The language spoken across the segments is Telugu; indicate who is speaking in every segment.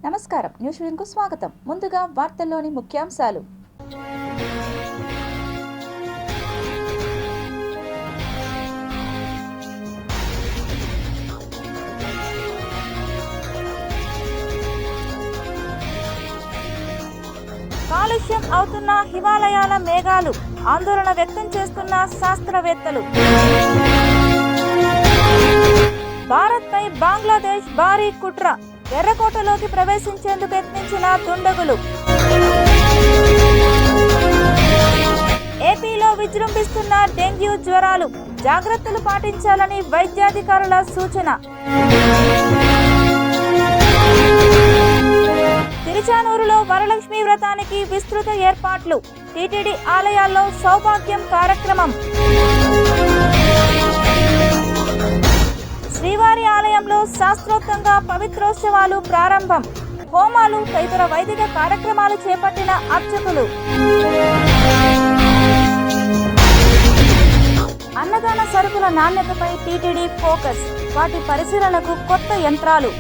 Speaker 1: నమస్కారం, న్యూస్ విజన్కు స్వాగతం. ముందుగా వార్తల్లోని ముఖ్యాంశాలు. కాలుష్యం అవుతున్న హిమాలయాల మేఘాలు, ఆందోళన వ్యక్తం చేస్తున్న శాస్త్రవేత్తలు. భారత్పై బంగ్లాదేశ్ భారీ కుట్ర, ఎర్రకోటలోకి ప్రవేశించేందుకు యత్నించిన దుండగులు. ఏపీలో విజృంభిస్తున్న డెంగ్యూ జ్వరాలు, జాగ్రత్తలు పాటించాలని వైద్యాధికారుల సూచన. తిరుచానూరులో వరలక్ష్మి వ్రతానికి విస్తృత ఏర్పాట్లు, టీటీడీ ఆలయాల్లో సౌభాగ్యం కార్యక్రమం. శ్రీవారి ఆలయంలో శాస్త్రోక్తంగా పవిత్రోత్సవాలు ప్రారంభం, హోమాలు తదితర వైదిక కార్యక్రమాలు చేపట్టిన అర్చకులు. అన్నదాన సరుకుల నాణ్యతపై టీటీడీ ఫోకస్, వాటి పరిశీలనకు కొత్త యంత్రాలు.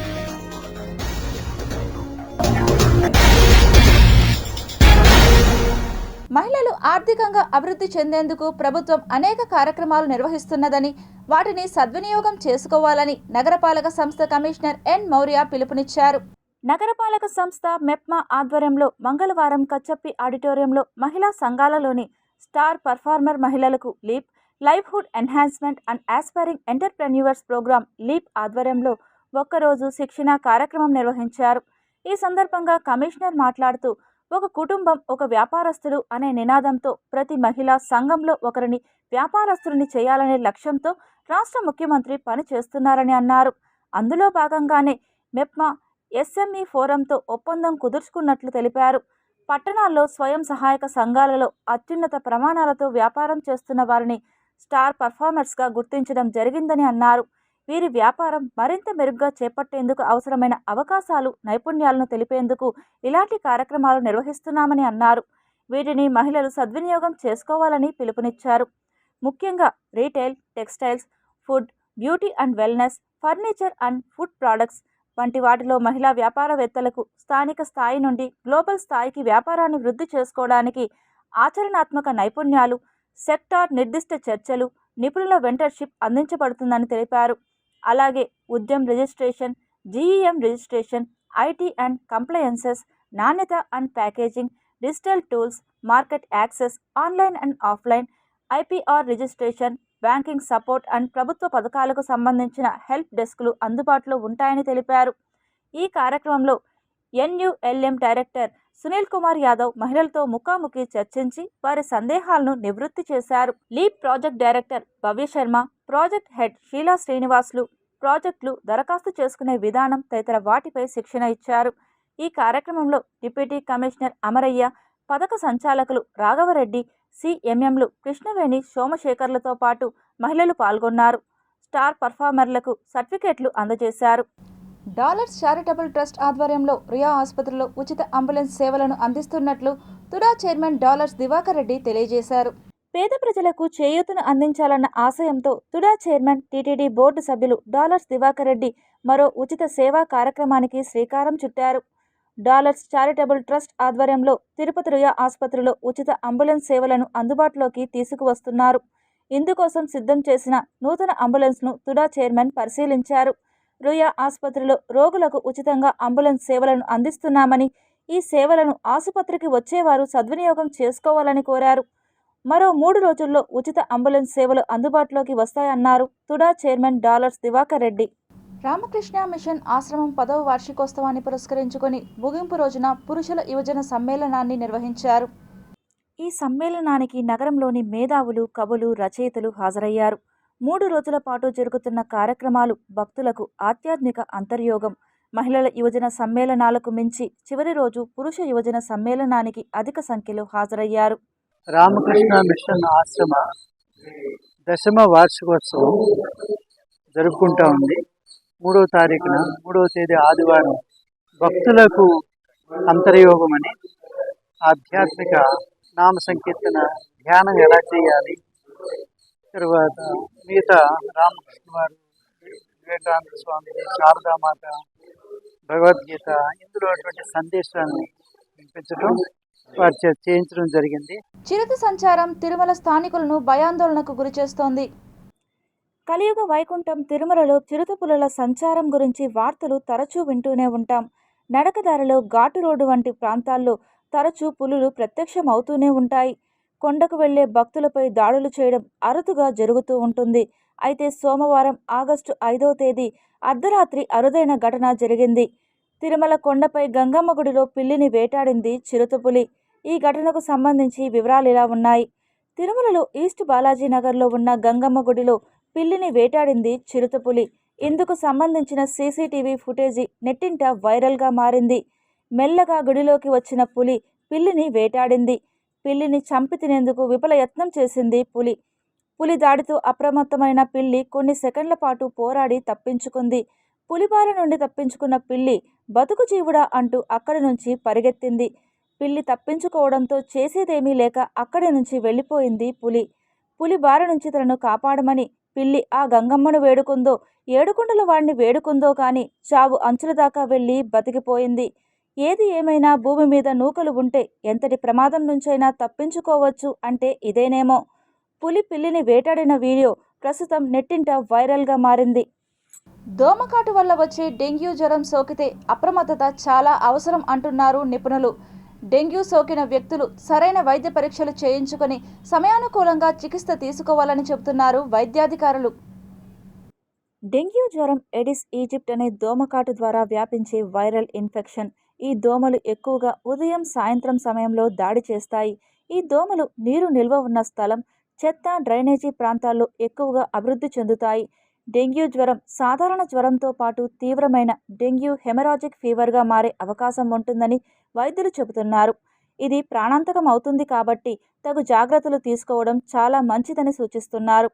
Speaker 1: మహిళలు ఆర్థికంగా అభివృద్ధి చెందేందుకు ప్రభుత్వం అనేక కార్యక్రమాలు నిర్వహిస్తున్నదని, వాటిని సద్వినియోగం చేసుకోవాలని నగరపాలక సంస్థ కమిషనర్ ఎన్ మౌర్య పిలుపునిచ్చారు. నగరపాలక సంస్థ మెప్మా ఆధ్వర్యంలో మంగళవారం కచ్చప్పి ఆడిటోరియంలో మహిళా సంఘాలలోని స్టార్ పర్ఫార్మర్ మహిళలకు LEAP livelihood enhancement and aspiring entrepreneurs programme LEAP ఆధ్వర్యంలో ఒక్కరోజు శిక్షణ కార్యక్రమం నిర్వహించారు. ఈ సందర్భంగా కమిషనర్ మాట్లాడుతూ, ఒక కుటుంబం ఒక వ్యాపారస్తుడు అనే నినాదంతో ప్రతి మహిళా సంఘంలో ఒకరిని వ్యాపారస్తుడిని చేయాలనే లక్ష్యంతో రాష్ట్ర ముఖ్యమంత్రి పని చేస్తున్నారని అన్నారు. అందులో భాగంగానే మెప్మా ఎస్ఎంఈ ఫోరంతో ఒప్పందం కుదుర్చుకున్నట్లు తెలిపారు. పట్టణాల్లో స్వయం సహాయక సంఘాలలో అత్యున్నత ప్రమాణాలతో వ్యాపారం చేస్తున్న వారిని స్టార్ పర్ఫార్మర్స్గా గుర్తించడం జరిగిందని అన్నారు. వీరి వ్యాపారం మరింత మెరుగ్గా చేపట్టేందుకు అవసరమైన అవకాశాలు, నైపుణ్యాలను తెలిపేందుకు ఇలాంటి కార్యక్రమాలు నిర్వహిస్తున్నామని అన్నారు. వీటిని మహిళలు సద్వినియోగం చేసుకోవాలని పిలుపునిచ్చారు. ముఖ్యంగా retail, textiles, food, beauty and wellness, furniture and food products వంటి వాటిలో మహిళా వ్యాపారవేత్తలకు స్థానిక స్థాయి నుండి గ్లోబల్ స్థాయికి వ్యాపారాన్ని వృద్ధి చేసుకోవడానికి ఆచరణాత్మక నైపుణ్యాలు, సెక్టార్ నిర్దిష్ట చర్చలు, నిపుణుల మెంటర్షిప్ అందించబడుతుందని తెలిపారు. అలాగే Udyam registration, GEM registration, IT and compliances, నాణ్యత and packaging, digital tools, market access, online and offline, IPR registration, banking support and ప్రభుత్వ పథకాలకు సంబంధించిన హెల్ప్ డెస్క్లు అందుబాటులో ఉంటాయని తెలిపారు. ఈ కార్యక్రమంలో ఎన్యుఎల్ఎం డైరెక్టర్ సునీల్ కుమార్ యాదవ్ మహిళలతో ముఖాముఖి చర్చించి వారి సందేహాలను నివృత్తి చేశారు. లీడ్ ప్రాజెక్ట్ డైరెక్టర్ భవ్య శర్మ, ప్రాజెక్ట్ హెడ్ షీలా శ్రీనివాసులు ప్రాజెక్టులు దరఖాస్తు చేసుకునే విధానం తదితర వాటిపై శిక్షణ ఇచ్చారు. ఈ కార్యక్రమంలో డిప్యూటీ కమిషనర్ అమరయ్య, పథక సంచాలకులు రాఘవరెడ్డి, సిఎంఎంలు కృష్ణవేణి, సోమశేఖర్లతో పాటు మహిళలు పాల్గొన్నారు. స్టార్ పర్ఫార్మర్లకు సర్టిఫికెట్లు అందజేశారు. డాలర్స్ చారిటబుల్ ట్రస్ట్ ఆధ్వర్యంలో రియా ఆసుపత్రిలో ఉచిత అంబులెన్స్ సేవలను అందిస్తున్నట్లు తుడా చైర్మన్ డాలర్స్ దివాకర్ రెడ్డి తెలియజేశారు. పేద ప్రజలకు చేయూతను అందించాలన్న ఆశయంతో తుడా చైర్మన్, టీటీడీ బోర్డు సభ్యులు డాలర్స్ దివాకర్ రెడ్డి మరో ఉచిత సేవా కార్యక్రమానికి శ్రీకారం చుట్టారు. డాలర్స్ చారిటబుల్ ట్రస్ట్ ఆధ్వర్యంలో తిరుపతి రియా ఆసుపత్రిలో ఉచిత అంబులెన్స్ సేవలను అందుబాటులోకి తీసుకువస్తున్నారు. ఇందుకోసం సిద్ధం చేసిన నూతన అంబులెన్స్ను తుడా చైర్మన్ పరిశీలించారు. రుయా ఆసుపత్రిలో రోగులకు ఉచితంగా అంబులెన్స్ సేవలను అందిస్తున్నామని, ఈ సేవలను ఆసుపత్రికి వచ్చేవారు సద్వినియోగం చేసుకోవాలని కోరారు. మరో 3 రోజుల్లో ఉచిత అంబులెన్స్ సేవలు అందుబాటులోకి వస్తాయన్నారు TUDA chairman Dollars Diwakar Reddy. Ramakrishna mission Ashram 10వ వార్షికోత్సవాన్ని పురస్కరించుకొని ముగింపు రోజున పురుషుల యువజన సమ్మేళనాన్ని నిర్వహించారు. ఈ సమ్మేళనానికి నగరంలోని మేధావులు, కవులు, రచయితలు హాజరయ్యారు. 3 రోజుల పాటు జరుగుతున్న కార్యక్రమాలు భక్తులకు ఆధ్యాత్మిక అంతర్యోగం. మహిళల యువజన సమ్మేళనాలకు మించి చివరి రోజు పురుష యువజన సమ్మేళనానికి అధిక సంఖ్యలో హాజరయ్యారు.
Speaker 2: రామకృష్ణ మిషన్ ఆశ్రమ 10వ వార్షికోత్సవం జరుపుకుంటా ఉంది. 3వ తారీఖున 3వ తేదీ ఆదివారం భక్తులకు అంతర్యోగమని ఆధ్యాత్మిక నామ సంకీర్తన ధ్యానం ఎలా చేయాలి, తర్వాత మిగతా రామకృష్ణ వారు, వివేకానంద స్వామి, శారదామాత, భగవద్గీత ఇందులో అటువంటి సందేశాన్ని వినిపించడం వారి చేత చేయించడం జరిగింది.
Speaker 1: చిరుత సంచారం తిరుమల స్థానికులను భయాందోళనకు గురిచేస్తోంది. కలియుగ వైకుంఠం తిరుమలలో చిరుత పులుల సంచారం గురించి వార్తలు తరచూ వింటూనే ఉంటాం. నడకదారిలో ఘాటు రోడ్డు వంటి ప్రాంతాల్లో తరచూ పులులు ప్రత్యక్షమవుతూనే ఉంటాయి. కొండకు వెళ్లే భక్తులపై దాడులు చేయడం అరుదుగా జరుగుతూ ఉంటుంది. అయితే సోమవారం ఆగస్టు 5వ తేదీ అర్ధరాత్రి అరుదైన ఘటన జరిగింది. తిరుమల కొండపై గంగమ్మ గుడిలో పిల్లిని వేటాడింది చిరుతపులి. ఈ ఘటనకు సంబంధించి వివరాలు ఇలా ఉన్నాయి. తిరుమలలో ఈస్ట్ బాలాజీ నగర్లో ఉన్న గంగమ్మ గుడిలో పిల్లిని వేటాడింది చిరుతపులి. ఇందుకు సంబంధించిన సీసీటీవీ ఫుటేజీ నెట్టింట వైరల్గా మారింది. మెల్లగా గుడిలోకి వచ్చిన పులి పిల్లిని వేటాడింది. పిల్లిని చంపి తినేందుకు విఫల యత్నం చేసింది పులి. పులి దాడితో అప్రమత్తమైన పిల్లి కొన్ని సెకండ్ల పాటు పోరాడి తప్పించుకుంది. పులిబాల నుండి తప్పించుకున్న పిల్లి బతుకు జీవుడా అంటూ అక్కడి నుంచి పరిగెత్తింది. పిల్లి తప్పించుకోవడంతో చేసేదేమీ లేక అక్కడి నుంచి వెళ్ళిపోయింది పులి. పులి బారి నుంచి తనను కాపాడమని పిల్లి ఆ గంగమ్మను వేడుకుందో, ఏడుకొండల వాడిని వేడుకుందో కానీ చావు అంచుల దాకా వెళ్ళి బతికిపోయింది. ఏది ఏమైనా భూమి మీద నూకలు ఉంటే ఎంతటి ప్రమాదం నుంచైనా తప్పించుకోవచ్చు అంటే ఇదేనేమో. పులి పిల్లిని వేటాడిన వీడియో ప్రస్తుతం నెట్టింట వైరల్గా మారింది. దోమకాటు వల్ల వచ్చే డెంగ్యూ జ్వరం సోకితే అప్రమత్తత చాలా అవసరం అంటున్నారు నిపుణులు. డెంగ్యూ సోకిన వ్యక్తులు సరైన వైద్య పరీక్షలు చేయించుకొని సమయానుకూలంగా చికిత్స తీసుకోవాలని చెబుతున్నారు వైద్యాధికారులు. డెంగ్యూ జ్వరం ఎడిస్ ఈజిప్ట్ అనే దోమకాటు ద్వారా వ్యాపించే వైరల్ ఇన్ఫెక్షన్. ఈ దోమలు ఎక్కువగా ఉదయం సాయంత్రం సమయంలో దాడి చేస్తాయి. ఈ దోమలు నీరు నిల్వ ఉన్న స్థలం, చెత్త, డ్రైనేజీ ప్రాంతాల్లో ఎక్కువగా అభివృద్ధి చెందుతాయి. డెంగ్యూ జ్వరం సాధారణ జ్వరంతో పాటు తీవ్రమైన డెంగ్యూ హెమరాజిక్ ఫీవర్గా మారే అవకాశం ఉంటుందని వైద్యులు చెబుతున్నారు. ఇది ప్రాణాంతకం అవుతుంది కాబట్టి తగు జాగ్రత్తలు తీసుకోవడం చాలా మంచిదని సూచిస్తున్నారు.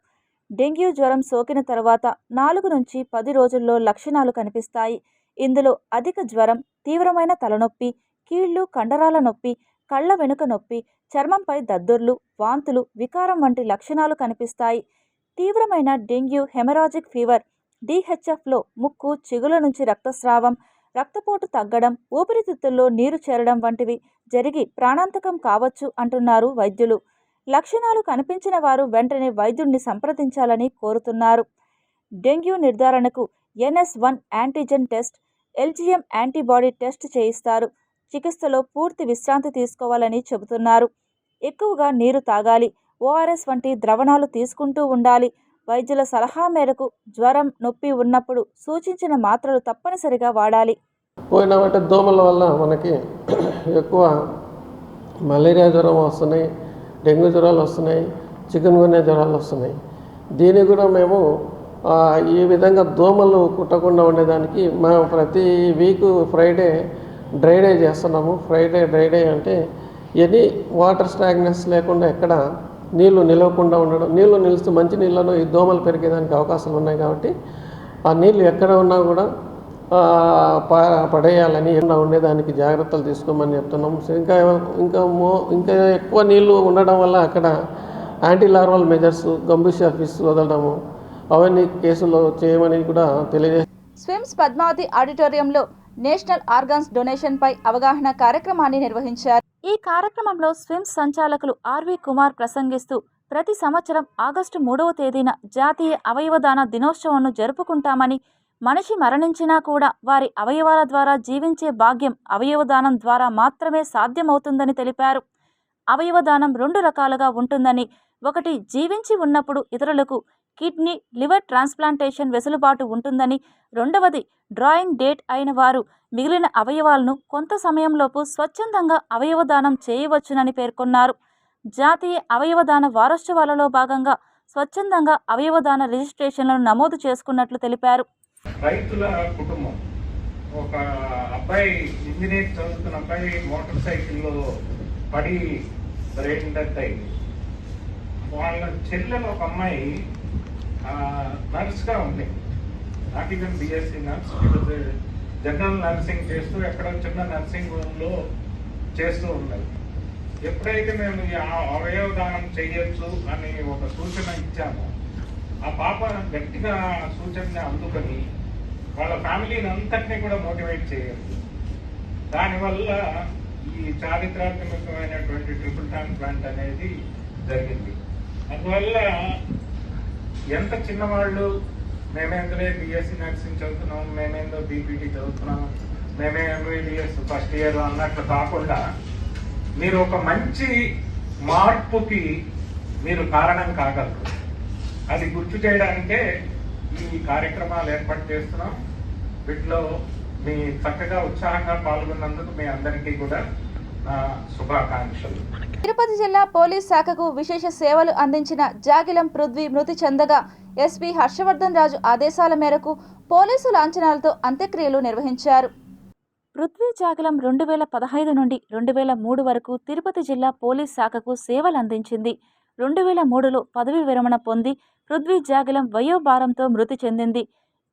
Speaker 1: డెంగ్యూ జ్వరం సోకిన తర్వాత 4 నుంచి 10 రోజుల్లో లక్షణాలు కనిపిస్తాయి. ఇందులో అధిక జ్వరం, తీవ్రమైన తలనొప్పి, కీళ్లు, కండరాల నొప్పి, కళ్ళ వెనుక నొప్పి, చర్మంపై దద్దుర్లు, వాంతులు, వికారం వంటి లక్షణాలు కనిపిస్తాయి. తీవ్రమైన డెంగ్యూ హెమరాజిక్ ఫీవర్ DHFలో ముక్కు, చిగుల నుంచి రక్తస్రావం, రక్తపోటు తగ్గడం, ఊపిరితిత్తుల్లో నీరు చేరడం వంటివి జరిగి ప్రాణాంతకం కావచ్చు అంటున్నారు వైద్యులు. లక్షణాలు కనిపించిన వారు వెంటనే వైద్యుడిని సంప్రదించాలని కోరుతున్నారు. డెంగ్యూ నిర్ధారణకు NS1 antigen test, LGM antibody test చేయిస్తారు. చికిత్సలో పూర్తి విశ్రాంతి తీసుకోవాలని చెబుతున్నారు. ఎక్కువగా నీరు తాగాలి, ORS వంటి ద్రవణాలు తీసుకుంటూ ఉండాలి. వైద్యుల సలహా మేరకు జ్వరం, నొప్పి ఉన్నప్పుడు సూచించిన మాత్రలు తప్పనిసరిగా వాడాలి.
Speaker 3: పోయిన దోమల వల్ల మనకి ఎక్కువ మలేరియా జ్వరం వస్తున్నాయి, డెంగ్యూ జ్వరాలు వస్తున్నాయి, చికెన్గున్యా జ్వరాలు వస్తున్నాయి. దీన్ని కూడా మేము ఈ విధంగా దోమలు కుట్టకుండా ఉండేదానికి మేము ప్రతి వీక్ ఫ్రైడే డ్రై డే చేస్తున్నాము. ఫ్రైడే డ్రై డే అంటే ఎనీ వాటర్ స్టాగ్నెన్స్ లేకుండా ఎక్కడ నీళ్లు నిలవకుండా ఉండడం. నీళ్లు నిలిస్తే మంచి నీళ్ళలో ఈ దోమలు పెరిగేదానికి అవకాశాలు ఉన్నాయి కాబట్టి ఆ నీళ్ళు ఎక్కడ ఉన్నా కూడా పడేయాలని ఉండేదానికి జాగ్రత్తలు తీసుకోమని చెప్తున్నాము. ఇంకా ఎక్కువ నీళ్లు ఉండడం వల్ల అక్కడ anti larval measures, gambusia fish వదలడము అవన్నీ కేసులు చేయమని కూడా తెలియజేస్తారు.
Speaker 1: స్విమ్స్ పద్మావతి ఆడిటోరియంలో నేషనల్ ఆర్గాన్స్ డొనేషన్ పై అవగాహన కార్యక్రమాన్ని నిర్వహించారు. ఈ కార్యక్రమంలో స్విమ్స్ సంచాలకులు RV కుమార్ ప్రసంగిస్తూ ప్రతి సంవత్సరం ఆగస్టు 3వ తేదీన జాతీయ అవయవదాన దినోత్సవంను జరుపుకుంటామని, మనిషి మరణించినా కూడా వారి అవయవాల ద్వారా జీవించే భాగ్యం అవయవదానం ద్వారా మాత్రమే సాధ్యమవుతుందని తెలిపారు. అవయవదానం 2 రకాలుగా ఉంటుందని, ఒకటి జీవించి ఉన్నప్పుడు ఇతరులకు కిడ్నీ, లివర్ ట్రాన్స్ప్లాంటేషన్ వెసులుబాటు ఉంటుందని, రెండవది డ్రాయింగ్ డేట్ అయిన వారు మిగిలిన అవయవాలను కొంత సమయంలోపు స్వచ్ఛందంగా అవయవదానం చేయవచ్చునని పేర్కొన్నారు. జాతీయ అవయవదాన వారోత్సవాలలో భాగంగా స్వచ్ఛందంగా అవయవదాన రిజిస్ట్రేషన్లను నమోదు చేసుకున్నట్లు తెలిపారు.
Speaker 4: రైతుల కుటుంబం, ఒక అబ్బాయి ఇంజనీర్ చదువుతున్న అబ్బాయి మోటార్ సైకిల్లో పడి బ్రెయిన్ డెత్ అయింది. వాళ్ళ చెల్లెలు ఒక అమ్మాయి నర్స్గా ఉంది, not even BSc nurse, general nursing చేస్తూ ఎక్కడ చిన్న నర్సింగ్ రూమ్లో చేస్తూ ఉన్నది. ఎప్పుడైతే మేము ఈ అవయవదానం చేయొచ్చు అని ఒక సూచన ఇచ్చామో, ఆ పాప గట్టిగా సూచనని అందుకొని వాళ్ళ ఫ్యామిలీని అంతటినీ కూడా మోటివేట్ చేయాలి. దానివల్ల ఈ చారిత్రాత్మకమైనటువంటి ట్రిపుల్ ట్యాంక్ ప్లాంట్ అనేది జరిగింది. అందువల్ల ఎంత చిన్నవాళ్ళు మేమేందులో బిఎస్సి నర్సింగ్ చదువుతున్నాం, మేమేందో బీపీటీ చదువుతున్నాం, మేమే ఎంబీబీఎస్ ఫస్ట్ ఇయర్ అన్నట్లు కాకుండా మీరు ఒక మంచి మార్పుకి మీరు కారణం కాగలరు. అది గుర్తు చేయడానికే ఈ కార్యక్రమాలు ఏర్పాటు చేస్తున్నాం. వీటిలో మీ చక్కగా ఉత్సాహంగా పాల్గొన్నందుకు మీ అందరికీ కూడా నా శుభాకాంక్షలు.
Speaker 1: తిరుపతి జిల్లా పోలీస్ శాఖకు విశేష సేవలు అందించిన జాగిలం పృథ్వీ మృతి చెందగా ఎస్పీ హర్షవర్ధన్ రాజు ఆదేశాల మేరకు పోలీసు లాంఛనాలతో అంత్యక్రియలు నిర్వహించారు. పృథ్వీ జాగిలం 2015 నుండి 2003 వరకు తిరుపతి జిల్లా పోలీస్ శాఖకు సేవలు అందించింది. 2003లో పదవి విరమణ పొంది పృథ్వీ జాగిలం వయోభారంతో మృతి చెందింది.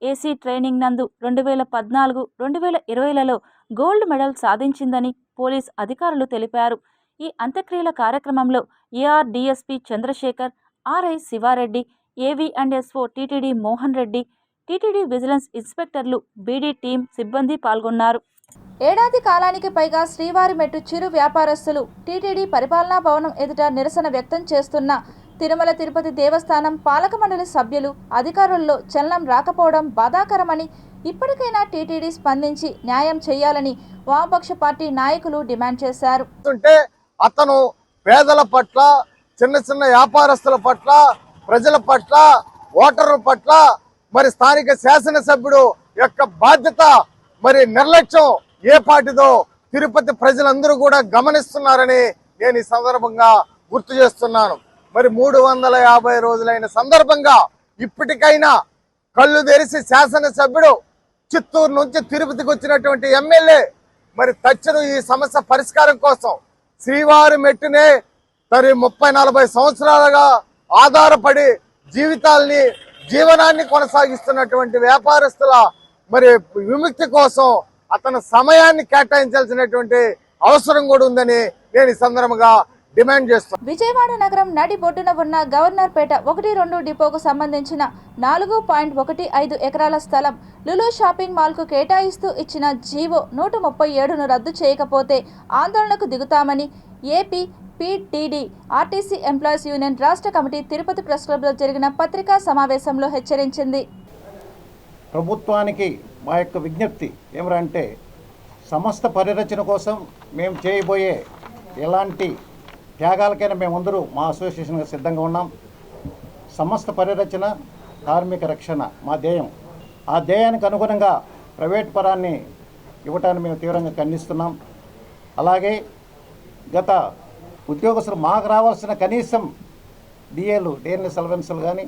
Speaker 1: ఏసీ ట్రైనింగ్ నందు 2014, 2020లలో గోల్డ్ మెడల్ సాధించిందని పోలీస్ అధికారులు తెలిపారు. ఈ అంత్యక్రియల కార్యక్రమంలో AR DSP Chandrasekhar, RI Sivareddy, AV and SO TTD Mohan Reddy, TTD vigilance ఇన్స్పెక్టర్లు, బీడీ టీం సిబ్బంది పాల్గొన్నారు. ఏడాది కాలానికి పైగా శ్రీవారి మెట్టు చిరు వ్యాపారస్తులు టీటీడీ పరిపాలనా భవనం ఎదుట నిరసన వ్యక్తం చేస్తున్న తిరుమల తిరుపతి దేవస్థానం పాలక మండలి సభ్యులు, అధికారుల్లో చలనం రాకపోవడం బాధాకరమని, ఇప్పటికైనా టీటీడీ స్పందించి న్యాయం చేయాలని వామపక్ష పార్టీ నాయకులు డిమాండ్ చేశారు.
Speaker 5: అతను పేదల పట్ల, చిన్న చిన్న వ్యాపారస్తుల పట్ల, ప్రజల పట్ల, ఓటర్ల పట్ల మరి స్థానిక శాసనసభ్యుడు యొక్క బాధ్యత మరి నిర్లక్ష్యం ఏ పాటిదో తిరుపతి ప్రజలందరూ కూడా గమనిస్తున్నారని నేను ఈ సందర్భంగా గుర్తు చేస్తున్నాను. మరి 350 రోజులైన సందర్భంగా ఇప్పటికైనా కళ్ళు తెరిచి శాసనసభ్యుడు, చిత్తూరు నుంచి తిరుపతికి వచ్చినటువంటి ఎమ్మెల్యే మరి తక్షణం ఈ సమస్య పరిష్కారం కోసం శ్రీవారి మెట్టునే మరి 30-40 సంవత్సరాలుగా ఆధారపడి జీవనాన్ని కొనసాగిస్తున్నటువంటి వ్యాపారస్తుల మరి విముక్తి కోసం అతను సమయాన్ని కేటాయించాల్సినటువంటి అవసరం కూడా ఉందని నేను ఈ సందర్భంగా డిమాండ్ చేస్తాను.
Speaker 1: విజయవాడ నగరం నడి బొడ్డున ఉన్న గవర్నర్పేట 1-2 డిపోకు సంబంధించిన 4.15 ఎకరాల స్థలం లులు షాపింగ్ మాల్కు కేటాయిస్తూ ఇచ్చిన జీవో 137ను రద్దు చేయకపోతే ఆందోళనకు దిగుతామని AP PTD RTC employees union రాష్ట్ర కమిటీ తిరుపతి ప్రెస్ క్లబ్లో జరిగిన పత్రికా సమావేశంలో హెచ్చరించింది.
Speaker 6: ప్రభుత్వానికి మా యొక్క విజ్ఞప్తి ఏమిటంటే, సమస్త పరిరచన కోసం మేము చేయబోయే ఎలాంటి త్యాగాలకైనా మేమందరూ మా అసోసియేషన్గా సిద్ధంగా ఉన్నాం. సమస్త పరిరచన, కార్మిక రక్షణ మా ధ్యేయం. ఆ ధ్యేయానికి అనుగుణంగా ప్రైవేట్ పరాన్ని ఇవ్వటాన్ని మేము తీవ్రంగా ఖండిస్తున్నాం. అలాగే గత ఉద్యోగస్తులు మాకు రావాల్సిన కనీసం డిఏలు, డిఎన్ఎస్ అలవెన్సులు కానీ,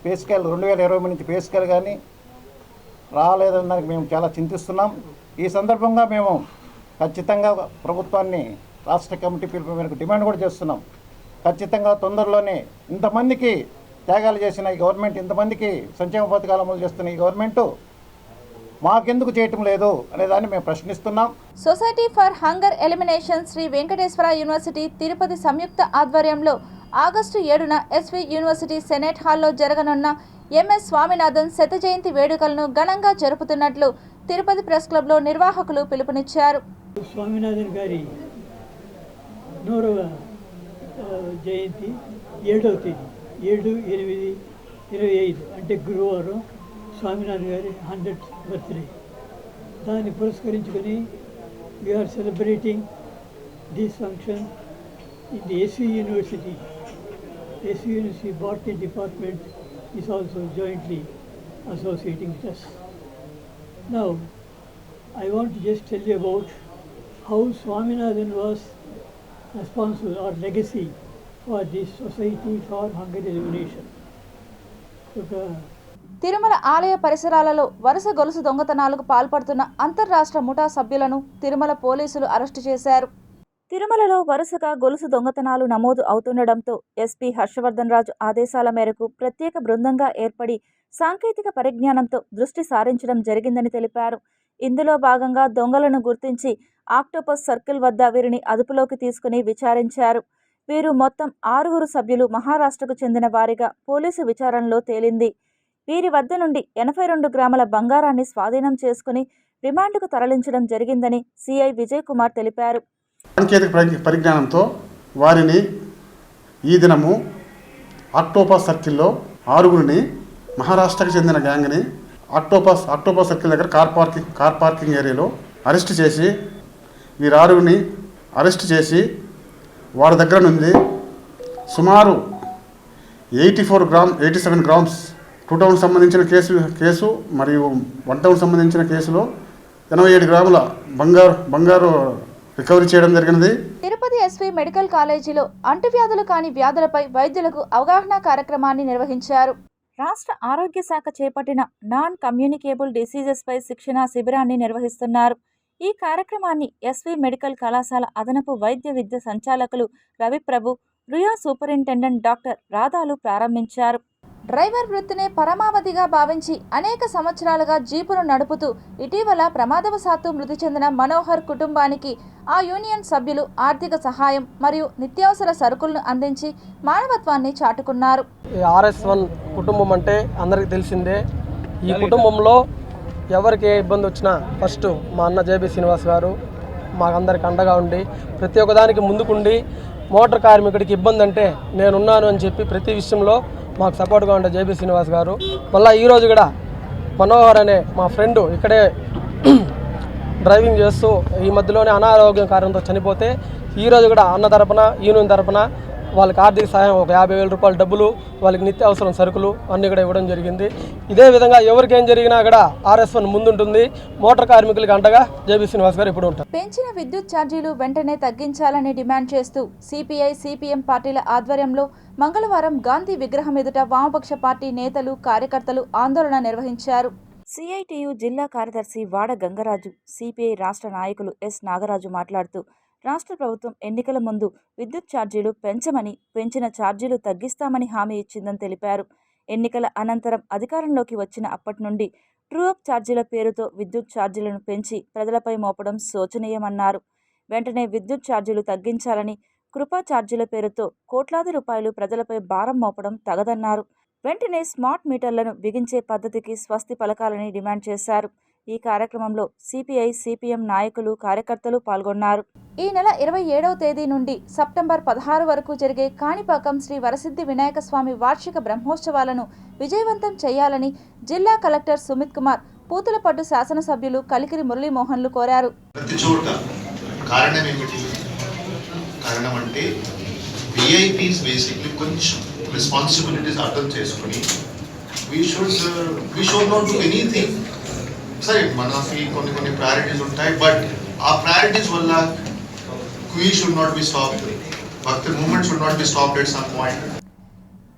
Speaker 6: పే స్కేల్ 2020 నుంచి పే స్కేల్ కానీ రాలేదన్నది మేము చాలా చింతిస్తున్నాం. ఈ సందర్భంగా మేము ఖచ్చితంగా ప్రభుత్వాన్ని రాష్ట్ర కమిటీ పిలుపు మేరకు డిమాండ్ కూడా చేస్తున్నాం. ఖచ్చితంగా తొందరలోనే ఇంతమందికి త్యాగాలు చేసిన ఈ గవర్నమెంట్, ఇంతమందికి సంక్షేమ పథకాలు అమలు చేస్తున్న ఈ గవర్నమెంటు మాకెందుకు చేయటం లేదు అనేదాన్ని మేము ప్రశ్నిస్తున్నాం.
Speaker 1: Society for hunger elimination Sri Venkateswara university Tirupati సంయుక్త ఆధ్వర్యంలో ఆగస్టు 7న ఎస్వి యూనివర్సిటీ సెనేట్ హాల్లో జరగనున్న ఎంఎస్ స్వామినాథన్ శత జయంతి వేడుకలను ఘనంగా జరుపుతున్నట్లు తిరుపతి ప్రెస్ క్లబ్లో నిర్వాహకులు పిలుపునిచ్చారు.
Speaker 7: స్వామినాథన్ గారి 100వ జయంతి 7వ తేదీ 7/8/25 అంటే గురువారం స్వామినాథన్ గారి 100th బర్త్డే. దాన్ని పురస్కరించుకొని we're celebrating this function in the SV university. SV university botany department is also jointly associating with us. Now, I want to just tell you about how Swaminathan was responsible or legacy for this Society for Hunger Elimination.
Speaker 1: Tirumala ఆలయ పరిసరాలలో వరుస గొలుసు దొంగతనాలకు పాల్పడుతున్న అంతర్రాష్ట్ర ముఠా సభ్యులను తిరుమల పోలీసులు అరెస్టు చేశారు. తిరుమలలో వరుసగా గొలుసు దొంగతనాలు నమోదు అవుతుండటంతో ఎస్పీ హర్షవర్ధన్ రాజు ఆదేశాల మేరకు ప్రత్యేక బృందంగా ఏర్పడి సాంకేతిక పరిజ్ఞానంతో దృష్టి సారించడం జరిగిందని తెలిపారు. ఇందులో భాగంగా దొంగలను గుర్తించి ఆక్టోపస్ సర్కిల్ వద్ద వీరిని అదుపులోకి తీసుకుని విచారించారు. వీరు మొత్తం 6 సభ్యులు మహారాష్ట్రకు చెందిన వారిగా పోలీసు విచారణలో తేలింది. వీరి వద్ద నుండి 82 గ్రాముల బంగారాన్ని స్వాధీనం చేసుకుని రిమాండ్కు తరలించడం జరిగిందని సిఐ విజయ్ కుమార్ తెలిపారు.
Speaker 8: సాంకేతిక పరిజ్ఞానంతో వారిని ఈ దినము ఆక్టోపస్ సర్కిల్లో 6గురిని మహారాష్ట్రకు చెందిన గ్యాంగ్ని ఆక్టోపస్ సర్కిల్ దగ్గర కార్ పార్కింగ్ ఏరియాలో అరెస్ట్ చేసి వీరు అరెస్ట్ చేసి వారి దగ్గర నుండి సుమారు 87 గ్రామ్స్ 2 టౌన్ సంబంధించిన కేసు మరియు 1 టౌన్ సంబంధించిన కేసులో 87 గ్రాముల బంగారు రికవరీ చేయడం జరిగినది.
Speaker 1: తిరుపతి ఎస్వి మెడికల్ కాలేజీలో అంటువ్యాధులు కాని వ్యాధులపై వైద్యులకు అవగాహన కార్యక్రమాన్ని నిర్వహించారు. రాష్ట్ర ఆరోగ్య శాఖ చేపట్టిన నాన్ కమ్యూనికేబుల్ డిసీజెస్ పై శిక్షణా శిబిరాన్ని నిర్వహిస్తున్నారు. ఈ కార్యక్రమాన్ని ఎస్వి మెడికల్ కళాశాల అదనపు వైద్య విద్య సంచాలకులు రవిప్రభు, రుయా సూపరింటెండెంట్ డాక్టర్ రాధాలు ప్రారంభించారు. డ్రైవర్ వృత్తినే పరమావధిగా భావించి అనేక సంవత్సరాలుగా జీపును నడుపుతూ ఇటీవల ప్రమాదవశాత్తు మృతి చెందిన మనోహర్ కుటుంబానికి ఆ యూనియన్ సభ్యులు ఆర్థిక సహాయం మరియు నిత్యావసర సరుకులను అందించి మానవత్వాన్ని చాటుకున్నారు.
Speaker 3: RS1 కుటుంబం అంటే అందరికీ తెలిసిందే. ఈ కుటుంబంలో ఎవరికి ఏ ఇబ్బంది వచ్చినా ఫస్ట్ మా అన్న జేబీ శ్రీనివాస్ గారు మాకందరికి అండగా ఉండి ప్రతి ఒక్కదానికి ముందుకుండి మోటార్ కార్మికుడికి ఇబ్బంది అంటే నేనున్నాను అని చెప్పి ప్రతి విషయంలో మాకు సపోర్ట్గా ఉండే జేబీ శ్రీనివాస్ గారు. మళ్ళీ ఈరోజు కూడా మనోహర్ అనే మా ఫ్రెండ్ ఇక్కడే డ్రైవింగ్ చేస్తూ ఈ మధ్యలోనే అనారోగ్యం కారణంతో చనిపోతే ఈరోజు కూడా అన్న తరపున యూనియన్ తరపున వాళ్ళకి ఆర్థిక సహాయం ఒక 50,000 రూపాయల డబ్బులు, వాళ్ళకి నిత్య అవసరం సరుకులు అన్నీ కూడా ఇవ్వడం జరిగింది. ఇదే విధంగా ఎవరికేం జరిగినా కూడా RS1 ముందుంటుంది. మోటార్ కార్మికులకి అండగా జేబీ శ్రీనివాస్ గారు ఇప్పుడు ఉంటారు.
Speaker 1: పెంచిన విద్యుత్ ఛార్జీలు వెంటనే తగ్గించాలని డిమాండ్ చేస్తూ సిపిఐ, సిపిఎం పార్టీల ఆధ్వర్యంలో మంగళవారం గాంధీ విగ్రహం ఎదుట వామపక్ష పార్టీ నేతలు, కార్యకర్తలు ఆందోళన నిర్వహించారు. సిఐటియు జిల్లా కార్యదర్శి వాడ గంగరాజు, సిపిఐ రాష్ట్ర నాయకులు ఎస్ నాగరాజు మాట్లాడుతూ రాష్ట్ర ప్రభుత్వం ఎన్నికల ముందు విద్యుత్ ఛార్జీలు పెంచమని, పెంచిన ఛార్జీలు తగ్గిస్తామని హామీ ఇచ్చిందని తెలిపారు. ఎన్నికల అనంతరం అధికారంలోకి వచ్చిన అప్పటి నుండి ట్రూ అప్ ఛార్జీల పేరుతో విద్యుత్ ఛార్జీలను పెంచి ప్రజలపై మోపడం శోచనీయమన్నారు. వెంటనే విద్యుత్ ఛార్జీలు తగ్గించాలని, కృపా ఛార్జీల పేరుతో కోట్లాది రూపాయలు ప్రజలపై భారం మోపడం తగదన్నారు. వెంటనే స్మార్ట్ మీటర్లను బిగించే పద్ధతికి స్వస్తి పలకాలని డిమాండ్ చేశారు. ఈ కార్యక్రమంలో సిపిఐ, సిపిఎం నాయకులు, కార్యకర్తలు పాల్గొన్నారు. ఈ నెల 27వ తేదీ నుండి సెప్టెంబర్ 16 వరకు జరిగే కాణిపాకం శ్రీ వరసిద్ధి వినాయక స్వామి వార్షిక బ్రహ్మోత్సవాలను విజయవంతం చేయాలని జిల్లా కలెక్టర్ సుమిత్ కుమార్, పూతలపట్టు శాసనసభ్యులు కలికిరి మురళీమోహన్లు కోరారు.
Speaker 9: కారణం అంటే విఐపీస్ బేసిక్లీ కొంచెం రెస్పాన్సిబిలిటీస్ అర్థం చేసుకుని we should not do anything. సరే మనకి కొన్ని ప్రయారిటీస్ ఉంటాయి, బట్ ఆ ప్రయారిటీస్ వల్ల we should not be stopped. భక్తి movement should not be stopped at some point.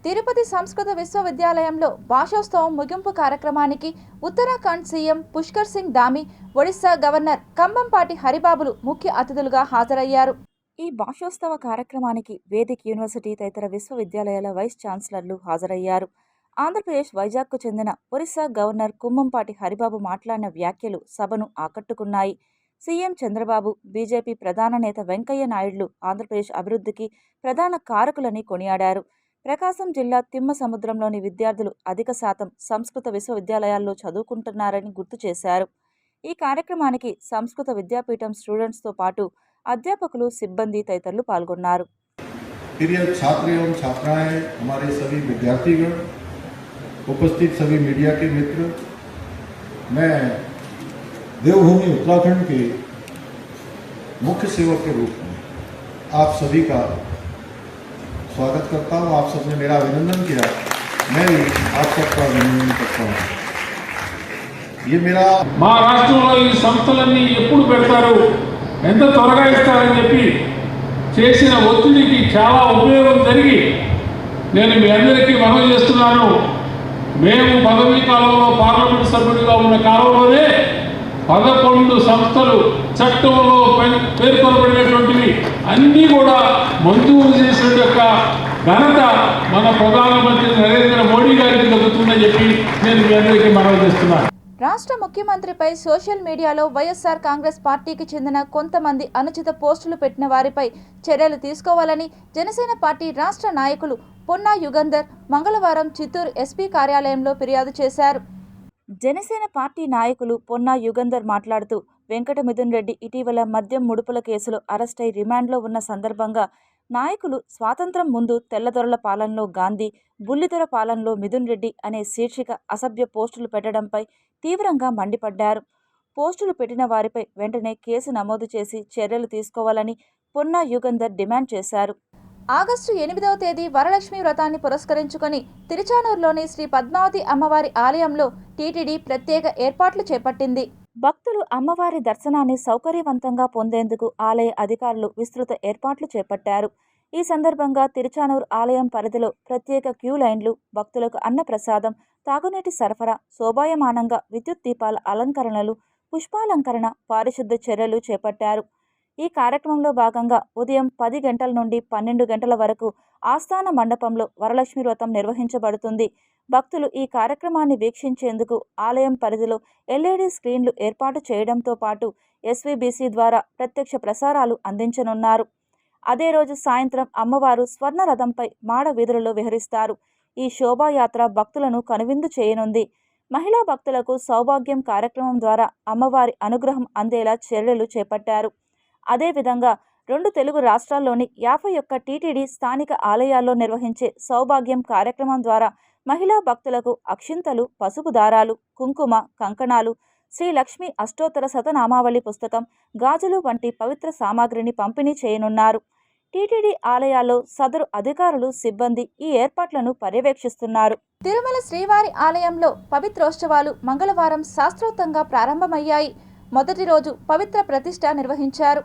Speaker 1: Tirupati సంస్కృత విశ్వవిద్యాలయంలో భాషోత్సవం ముగింపు కార్యక్రమానికి ఉత్తరాఖండ్ సీఎం పుష్కర్ సింగ్ ధామి, ఒడిశా గవర్నర్ కంబంపాటి హరిబాబులు ముఖ్య అతిథులుగా హాజరయ్యారు. ఈ భాషోత్సవ కార్యక్రమానికి వేదిక్ యూనివర్సిటీ తదితర విశ్వవిద్యాలయాల వైస్ ఛాన్సలర్లు హాజరయ్యారు. ఆంధ్రప్రదేశ్ వైజాగ్కు చెందిన ఒరిస్సా గవర్నర్ కుంభంపాటి హరిబాబు మాట్లాడిన వ్యాఖ్యలు సభను ఆకట్టుకున్నాయి. సీఎం చంద్రబాబు, బీజేపీ ప్రధాన నేత వెంకయ్య నాయుడులు ఆంధ్రప్రదేశ్ అభివృద్ధికి ప్రధాన కారకులని కొనియాడారు. ప్రకాశం జిల్లా తిమ్మ సముద్రంలోని విద్యార్థులు అధిక శాతం సంస్కృత విశ్వవిద్యాలయాల్లో చదువుకుంటున్నారని గుర్తు చేశారు. ఈ కార్యక్రమానికి సంస్కృత విద్యాపీఠం స్టూడెంట్స్తో పాటు అధ్యాపకులు, సిబ్బంది తదితరులు పాల్గొన్నారు.
Speaker 10: उपस्थित सभी मीडिया के मित्र, मैं देवभूमि उत्तराखंड के मुख्य सेवक के रूप में आप सभी का स्वागत करता हूँ. आप सबने मेरा अभिनंदन किया, मैं भी आप सबका अभिनंदन करता हूँ. ये मेरा
Speaker 4: మా రాష్ట్రంలో ఈ సంస్థలన్నీ ఎప్పుడు పెడతారు, ఎంత త్వరగా ఇస్తారని చెప్పి చేసిన ఒత్తిడికి చాలా ఉపయోగం జరిగి నేను మీ అందరికీ మనవి చేస్తున్నాను. మేము పదవీ కాలంలో పార్లమెంట్ సభ్యుడిగా ఉన్న కాలంలోనే 11 సంస్థలు చట్టంలో పేర్కొనబడినటువంటివి అన్నీ కూడా మంజూరు చేసిన యొక్క ఘనత మన ప్రధానమంత్రి నరేంద్ర మోడీ గారికి దక్కుతుందని చెప్పి నేను మీ అందరికీ మనవి చేస్తున్నాను.
Speaker 1: రాష్ట్ర ముఖ్యమంత్రిపై సోషల్ మీడియాలో వైఎస్ఆర్ కాంగ్రెస్ పార్టీకి చెందిన కొంతమంది అనుచిత పోస్టులు పెట్టిన వారిపై చర్యలు తీసుకోవాలని జనసేన పార్టీ రాష్ట్ర నాయకులు పొన్నా యుగంధర్ మంగళవారం చిత్తూరు ఎస్పీ కార్యాలయంలో ఫిర్యాదు చేశారు. జనసేన పార్టీ నాయకులు పొన్నా యుగంధర్ మాట్లాడుతూ వెంకట మిథున్ రెడ్డి ఇటీవల మద్యం ముడుపుల కేసులో అరెస్టై రిమాండ్లో ఉన్న సందర్భంగా నాయకులు స్వాతంత్రం ముందు తెల్లదొరల పాలనలో గాంధీ, బుల్లిదొర పాలనలో మిథున్ రెడ్డి అనే శీర్షిక అసభ్య పోస్టులు పెట్టడంపై తీవ్రంగా మండిపడ్డారు. పోస్టులు పెట్టిన వారిపై వెంటనే కేసు నమోదు చేసి చర్యలు తీసుకోవాలని పొన్నా యుగంధర్ డిమాండ్ చేశారు. ఆగస్టు 8వ తేదీ వరలక్ష్మి వ్రతాన్ని పురస్కరించుకొని తిరుచానూరులోని శ్రీ పద్మావతి అమ్మవారి ఆలయంలో టీటీడీ ప్రత్యేక ఏర్పాట్లు చేపట్టింది. భక్తులు అమ్మవారి దర్శనాన్ని సౌకర్యవంతంగా పొందేందుకు ఆలయ అధికారులు విస్తృత ఏర్పాట్లు చేపట్టారు. ఈ సందర్భంగా తిరుచానూరు ఆలయం పరిధిలో ప్రత్యేక క్యూ లైన్లు, భక్తులకు అన్నప్రసాదం, తాగునీటి సరఫరా, శోభాయమానంగా విద్యుత్ దీపాల అలంకరణలు, పుష్పాలంకరణ, పారిశుద్ధ చర్యలు చేపట్టారు. ఈ కార్యక్రమంలో భాగంగా ఉదయం 10 గంటల నుండి 12 గంటల వరకు ఆస్థాన మండపంలో వరలక్ష్మి వ్రతం నిర్వహించబడుతుంది. భక్తులు ఈ కార్యక్రమాన్ని వీక్షించేందుకు ఆలయం పరిధిలో LED స్క్రీన్లు ఏర్పాటు చేయడంతో పాటు SVBC ద్వారా ప్రత్యక్ష ప్రసారాలు అందించనున్నారు. అదే రోజు సాయంత్రం అమ్మవారు స్వర్ణ రథంపై మాడ వీధులలో విహరిస్తారు. ఈ శోభాయాత్ర భక్తులను కనువిందు చేయనుంది. మహిళా భక్తులకు సౌభాగ్యం కార్యక్రమం ద్వారా అమ్మవారి అనుగ్రహం అందేలా చర్యలు చేపట్టారు. అదేవిధంగా 2 తెలుగు రాష్ట్రాల్లోని 51 టీటీడీ స్థానిక ఆలయాల్లో నిర్వహించే సౌభాగ్యం కార్యక్రమం ద్వారా మహిళా భక్తులకు అక్షింతలు, పసుపు దారాలు, కుంకుమ, కంకణాలు, శ్రీ లక్ష్మీ అష్టోత్తర శతనామావళి పుస్తకం, గాజులు వంటి పవిత్ర సామాగ్రిని పంపిణీ చేయనున్నారు. టీటీడీ ఆలయాల్లో సదరు అధికారులు, సిబ్బంది ఈ ఏర్పాట్లను పర్యవేక్షిస్తున్నారు. తిరుమల శ్రీవారి ఆలయంలో పవిత్రోత్సవాలు మంగళవారం శాస్త్రోక్తంగా ప్రారంభమయ్యాయి. మొదటి రోజు పవిత్ర ప్రతిష్ఠ నిర్వహించారు.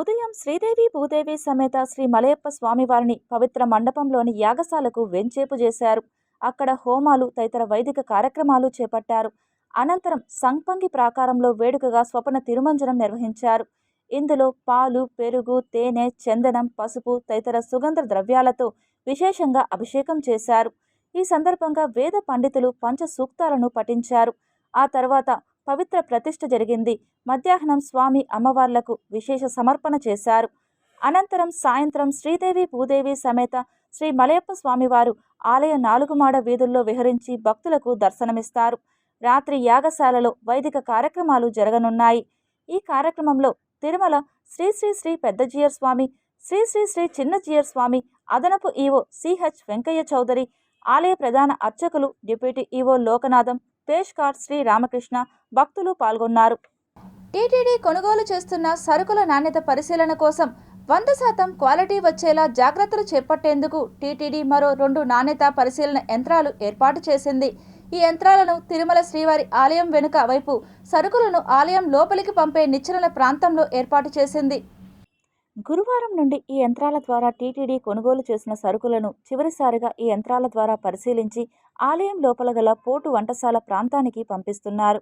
Speaker 1: ఉదయం శ్రీదేవి భూదేవి సమేత శ్రీ మలయప్ప స్వామివారిని పవిత్ర మండపంలోని యాగశాలకు వెంచేపు చేశారు. అక్కడ హోమాలు తదితర వైదిక కార్యక్రమాలు చేపట్టారు. అనంతరం సంపంగి ప్రాకారంలో వేడుకగా స్వపన తిరుమంజనం నిర్వహించారు. ఇందులో పాలు, పెరుగు, తేనె, చందనం, పసుపు తదితర సుగంధ ద్రవ్యాలతో విశేషంగా అభిషేకం చేశారు. ఈ సందర్భంగా వేద పండితులు పంచ సూక్తాలను పఠించారు. ఆ తర్వాత పవిత్ర ప్రతిష్ఠ జరిగింది. మధ్యాహ్నం స్వామి అమ్మవార్లకు విశేష సమర్పణ చేశారు. అనంతరం సాయంత్రం శ్రీదేవి భూదేవి సమేత శ్రీ మలయప్ప స్వామివారు ఆలయ 4 మాడ వీధుల్లో విహరించి భక్తులకు దర్శనమిస్తారు. రాత్రి యాగశాలలో వైదిక కార్యక్రమాలు జరగనున్నాయి. ఈ కార్యక్రమంలో తిరుమల శ్రీ శ్రీ శ్రీ పెద్ద జీయర్ స్వామి, శ్రీ శ్రీ శ్రీ చిన్న జీయర్ స్వామి, అదనపు ఈవో CH వెంకయ్య చౌదరి, ఆలయ ప్రధాన అర్చకులు డిప్యూటీ ఈవో లోకనాథం, పేష్కార్ శ్రీ రామకృష్ణ భక్తులు పాల్గొన్నారు. టీటీడీ కొనుగోలు చేస్తున్న సరుకుల నాణ్యత పరిశీలన కోసం 100% క్వాలిటీ వచ్చేలా జాగ్రత్తలు చేపట్టేందుకు టీటీడీ మరో 2 నాణ్యత పరిశీలన యంత్రాలు ఏర్పాటు చేసింది. ఈ యంత్రాలను తిరుమల శ్రీవారి ఆలయం వెనుక వైపు సరుకులను ఆలయం లోపలికి పంపే నిచ్చెనల ప్రాంతంలో ఏర్పాటు చేసింది. గురువారం నుండి ఈ యంత్రాల ద్వారా టీటీడీ కొనుగోలు చేసిన సరుకులను చివరిసారిగా ఈ యంత్రాల ద్వారా పరిశీలించి ఆలయం లోపల గల పోటు వంటశాల ప్రాంతానికి పంపిస్తున్నారు.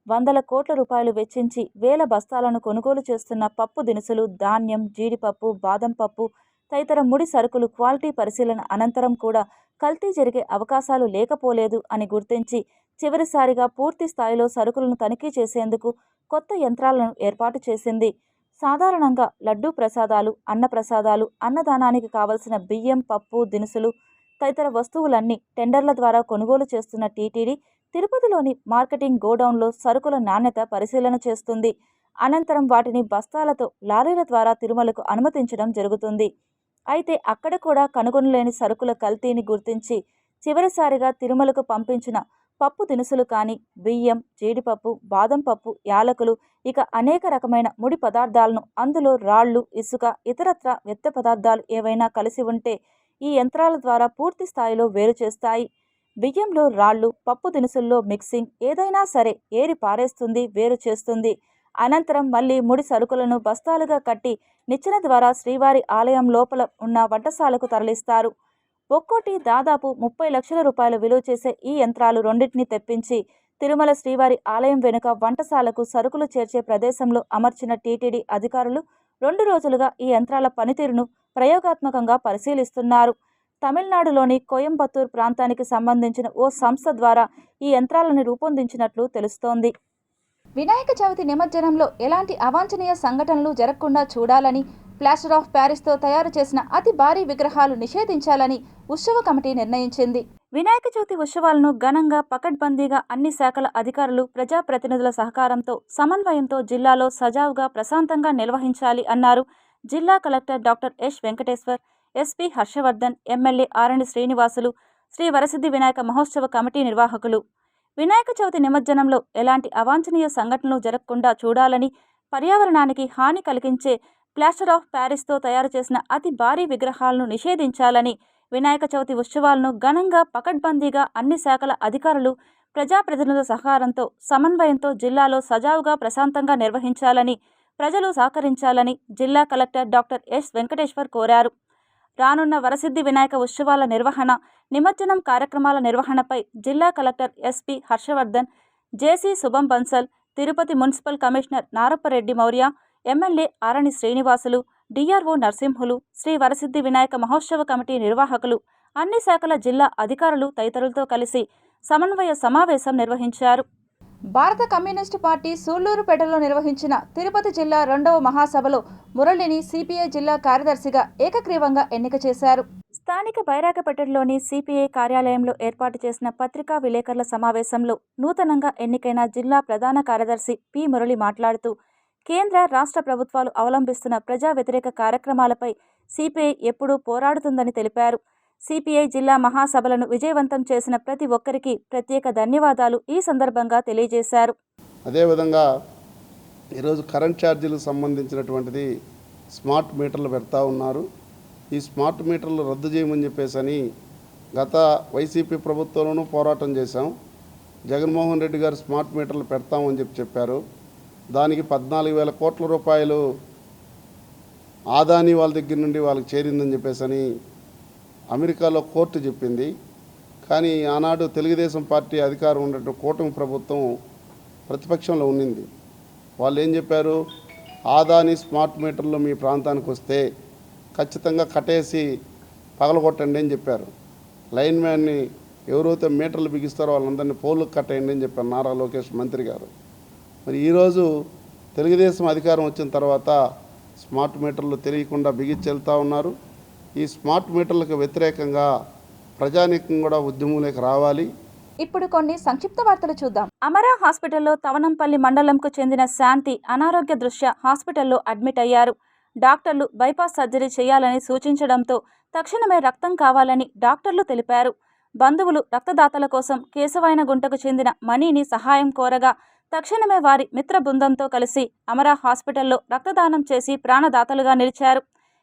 Speaker 1: 100 కోట్ల రూపాయలు వెచ్చించి 1000 బస్తాలను కొనుగోలు చేస్తున్న పప్పు దినుసులు, ధాన్యం, జీడిపప్పు, బాదం పప్పు తదితర ముడి సరుకులు క్వాలిటీ పరిశీలన అనంతరం కూడా కల్తీ జరిగే అవకాశాలు లేకపోలేదు అని గుర్తించి చివరిసారిగా పూర్తి స్థాయిలో సరుకులను తనిఖీ చేసేందుకు కొత్త యంత్రాలను ఏర్పాటు చేసింది. సాధారణంగా లడ్డూ ప్రసాదాలు, అన్న ప్రసాదాలు, అన్నదానానికి కావలసిన బియ్యం, పప్పు దినుసులు తదితర వస్తువులన్నీ టెండర్ల ద్వారా కొనుగోలు చేస్తున్న టీటీడీ తిరుపతిలోని మార్కెటింగ్ గోడౌన్లో సరుకుల నాణ్యత పరిశీలన చేస్తుంది. అనంతరం వాటిని బస్తాలతో లారీల ద్వారా తిరుమలకు అనుమతించడం జరుగుతుంది. అయితే అక్కడ కూడా కనుగొనలేని సరుకుల కల్తీని గుర్తించి చివరిసారిగా తిరుమలకు పంపించిన పప్పు దినుసులు కానీ, బియ్యం, జీడిపప్పు, బాదం పప్పు, యాలకులు ఇక అనేక రకమైన ముడి పదార్థాలను, అందులో రాళ్లు, ఇసుక, ఇతరత్ర వ్యర్థ పదార్థాలు ఏవైనా కలిసి ఉంటే ఈ యంత్రాల ద్వారా పూర్తి స్థాయిలో వేరు చేస్తాయి. బియ్యంలో రాళ్లు, పప్పు దినుసుల్లో మిక్సింగ్ ఏదైనా సరే ఏరి పారేస్తుంది, వేరు చేస్తుంది. అనంతరం మళ్లీ ముడి సరుకులను బస్తాలుగా కట్టి నిచ్చెన ద్వారా శ్రీవారి ఆలయం లోపల ఉన్న వంటశాలకు తరలిస్తారు. ఒక్కోటి దాదాపు 30 లక్షల రూపాయల విలువ చేసే ఈ యంత్రాలు రెండింటిని తెప్పించి తిరుమల శ్రీవారి ఆలయం వెనుక వంటశాలకు సరుకులు చేర్చే ప్రదేశంలో అమర్చిన టీటీడీ అధికారులు 2 రోజులుగా ఈ యంత్రాల పనితీరును ప్రయోగాత్మకంగా పరిశీలిస్తున్నారు. తమిళనాడులోని కోయంబత్తూర్ ప్రాంతానికి సంబంధించిన ఓ సంస్థ ద్వారా ఈ యంత్రాలను రూపొందించినట్లు తెలుస్తోంది. వినాయక చవితి నిమజ్జనంలో ఎలాంటి అవాంఛనీయ సంఘటనలు జరగకుండా చూడాలని ప్లాస్టర్ ఆఫ్ ప్యారిస్తో తయారు చేసిన అతి భారీ విగ్రహాలు నిషేధించాలని ఉత్సవ కమిటీ నిర్ణయించింది. వినాయక చవితి ఉత్సవాలను ఘనంగా పకడ్బందీగా అన్ని శాఖల అధికారులు ప్రజాప్రతినిధుల సహకారంతో సమన్వయంతో జిల్లాలో సజావుగా ప్రశాంతంగా నిర్వహించాలి అన్నారు జిల్లా collector doctor S Venkateshwar, SP Harshavardhan, MLA Arani Srinivasulu, Sri Varasiddhi Vinayaka మహోత్సవ కమిటీ నిర్వాహకులు. వినాయక చవితి నిమజ్జనంలో ఎలాంటి అవాంఛనీయ సంఘటనలు జరగకుండా చూడాలని, పర్యావరణానికి హాని కలిగించే ప్లాస్టర్ ఆఫ్ ప్యారిస్తో తయారు చేసిన అతి భారీ విగ్రహాలను నిషేధించాలని, వినాయక చవితి ఉత్సవాలను ఘనంగా పకడ్బందీగా అన్ని శాఖల అధికారులు ప్రజాప్రతినిధుల సహకారంతో సమన్వయంతో జిల్లాలో సజావుగా ప్రశాంతంగా నిర్వహించాలని, ప్రజలు సహకరించాలని జిల్లా కలెక్టర్ డాక్టర్ ఎస్ వెంకటేశ్వర్ కోరారు. రానున్న వరసిద్ధి వినాయక ఉత్సవాల నిర్వహణ, నిమజ్జనం కార్యక్రమాల నిర్వహణపై జిల్లా collector SP Harshavardhan, JC Shubham Bansal, Tirupati municipal commissioner Narapureddy Maurya, MLA Arani Srinivasulu, DRO Narasimhulu, Sri Varasiddhi Vinayaka మహోత్సవ కమిటీ నిర్వాహకులు, అన్ని శాఖల జిల్లా అధికారులు తదితరులతో కలిసి సమన్వయ సమావేశం నిర్వహించారు. భారత కమ్యూనిస్టు పార్టీ సూళ్లూరుపేటలో నిర్వహించిన తిరుపతి జిల్లా 2వ మహాసభలో మురళిని సిపిఐ జిల్లా కార్యదర్శిగా ఏకగ్రీవంగా ఎన్నిక చేశారు. స్థానిక బైరాగపేటలోని సిపిఐ కార్యాలయంలో ఏర్పాటు చేసిన పత్రికా విలేకరుల సమావేశంలో నూతనంగా ఎన్నికైన జిల్లా ప్రధాన కార్యదర్శి పి మురళి మాట్లాడుతూ, కేంద్ర రాష్ట్ర ప్రభుత్వాలు అవలంబిస్తున్న ప్రజా వ్యతిరేక కార్యక్రమాలపై సిపిఐ ఎప్పుడూ పోరాడుతుందని తెలిపారు. సిపిఐ జిల్లా మహాసభలను విజయవంతం చేసిన ప్రతి ఒక్కరికి ప్రత్యేక ధన్యవాదాలు ఈ సందర్భంగా తెలియజేశారు.
Speaker 11: అదేవిధంగా ఈరోజు కరెంట్ ఛార్జీలకు సంబంధించినటువంటిది స్మార్ట్ మీటర్లు పెడతా ఉన్నారు. ఈ స్మార్ట్ మీటర్లు రద్దు చేయమని చెప్పేసి గత వైసీపీ ప్రభుత్వంలోనూ పోరాటం చేశాం. జగన్మోహన్ రెడ్డి గారు స్మార్ట్ మీటర్లు పెడతామని చెప్పారు. దానికి 14,000 కోట్ల రూపాయలు ఆదాని వాళ్ళ దగ్గర నుండి వాళ్ళకి చేరిందని చెప్పేసి అమెరికాలో కోర్టు చెప్పింది. కానీ ఆనాడు తెలుగుదేశం పార్టీ అధికారం ఉన్నట్టు కూటమి ప్రభుత్వం ప్రతిపక్షంలో ఉన్నింది. వాళ్ళు ఏం చెప్పారు, ఆదాని స్మార్ట్ మీటర్లు మీ ప్రాంతానికి వస్తే ఖచ్చితంగా కట్టేసి పగలగొట్టండి అని చెప్పారు. లైన్ మ్యాన్ని ఎవరైతే మీటర్లు బిగిస్తారో వాళ్ళందరినీ పోలుకు కట్టేయండి అని చెప్పారు నారా లోకేష్ మంత్రి గారు. మరి ఈరోజు తెలుగుదేశం అధికారం వచ్చిన తర్వాత స్మార్ట్ మీటర్లు తెలియకుండా బిగించెళ్తా ఉన్నారు. ఈ స్మార్ట్ మీటర్లకు వ్యతిరేకంగా ప్రజానీకం కూడా ఉద్యమంలోకి రావాలి.
Speaker 1: ఇప్పుడు కొన్ని సంక్షిప్త వార్తలు చూద్దాం. అమరా హాస్పిటల్లో తవనంపల్లి మండలంకు చెందిన శాంతి అనారోగ్య దృష్ట్యా హాస్పిటల్లో అడ్మిట్ అయ్యారు. డాక్టర్లు బైపాస్ సర్జరీ చేయాలని సూచించడంతో తక్షణమే రక్తం కావాలని డాక్టర్లు తెలిపారు. బంధువులు రక్తదాతల కోసం కేశవాయనగుంటకు చెందిన మణిని సహాయం కోరగా తక్షణమే వారి మిత్ర బృందంతో కలిసి అమరా హాస్పిటల్లో రక్తదానం చేసి ప్రాణదాతలుగా నిలిచారు.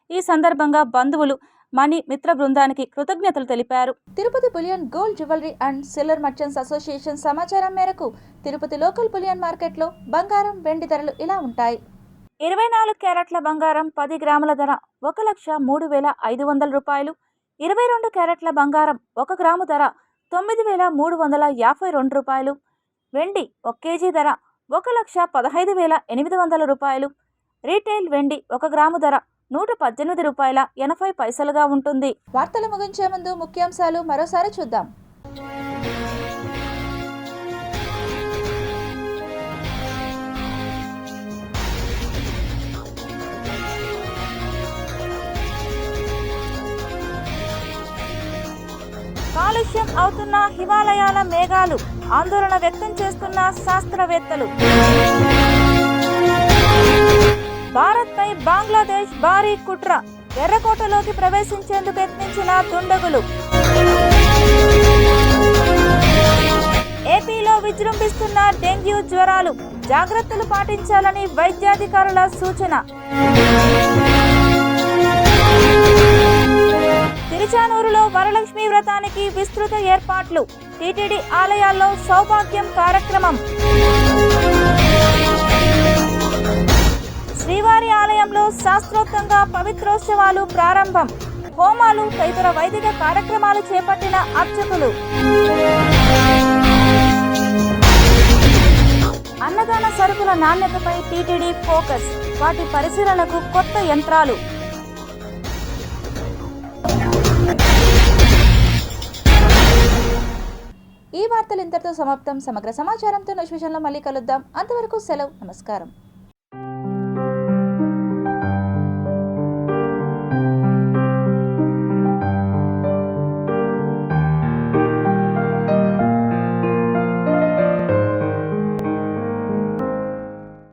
Speaker 1: ఈ సందర్భంగా బంధువులు మణి మిత్ర బృందానికి కృతజ్ఞతలు తెలిపారు. Tirupati bullion gold jewellery and silver merchants association సమాచారం మేరకు తిరుపతి లోకల్ బులియన్ మార్కెట్లో బంగారం, వెండి ధరలు ఇలా ఉంటాయి. 24 క్యారెట్ల బంగారం 10 గ్రాముల ధర 1,03,500 రూపాయలు. 22 క్యారెట్ల బంగారం 1 గ్రాము ధర 9,352 రూపాయలు. వెండి 1 కేజీ ధర 1,15,800 రూపాయలు. రీటైల్ వెండి 1 గ్రాము ధర 118 రూపాయల 80 పైసలుగా ఉంటుంది. వార్తలు ముగించే ముందు ముఖ్యాంశాలు మరోసారి చూద్దాం. కాలుష్యం అవుతున్న హిమాలయాల మేఘాలు, ఆందోళన వ్యక్తం చేస్తున్న శాస్త్రవేత్తలు. భారత్పై బంగ్లాదేశ్ భారీ కుట్ర, ఎర్రకోటలోకి ప్రవేశించేందుకు యత్నించిన దుండగులు. ఏపీలో విజృంభిస్తున్న డెంగ్యూ జ్వరాలు, జాగ్రత్తలు పాటించాలని వైద్యాధికారుల సూచన. తిరుచానూరులో వరలక్ష్మి వ్రతానికి విస్తృత ఏర్పాట్లు, టీటీడీ ఆలయాల్లో సౌభాగ్యం కార్యక్రమం. శ్రీవారి ఆలయంలో శాస్త్రోక్తంగా పవిత్రోత్సవాలు ప్రారంభం, హోమాలు తదితర వైదిక కార్యక్రమాలు చేపట్టిన అర్చకులు. అన్నదాన సరుకుల నాణ్యతపై టీటీడీ ఫోకస్, వాటి పరిశీలనకు కొత్త యంత్రాలు. ఈ వార్తలు ఇంతటితో సమాప్తం. సమగ్ర సమాచారంతో నెక్స్ట్ విషయంలో మళ్ళీ కలుద్దాం. అంతవరకు సెలవు. నమస్కారం.